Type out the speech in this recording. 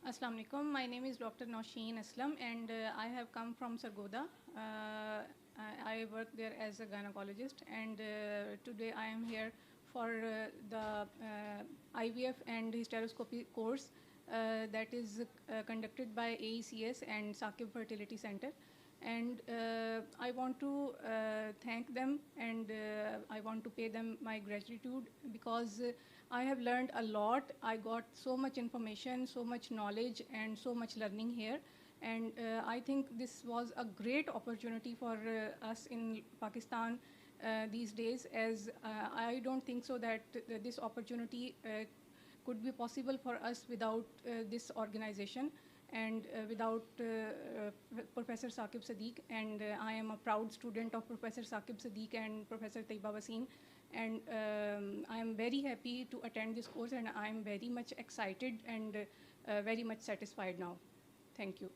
Assalamu alaikum. My name is Dr. Nosheen and I have come from Sargodha. I work there as a gynecologist, and today I am here for the IVF and hysteroscopy course that is conducted by AECS and Saqib Fertility Center. And I want to thank them, and I want to pay them my gratitude because I have learned a lot. I got so much information, so much knowledge, and so much learning here. And I think this was a great opportunity for us in Pakistan these days, as I don't think so that this opportunity could be possible for us without this organization and without Professor Saqib Sadiq. And I am a proud student of Professor Saqib Sadiq and Professor Taiba Wasim. And I am very happy to attend this course, and I am very much excited and very much satisfied now. Thank you.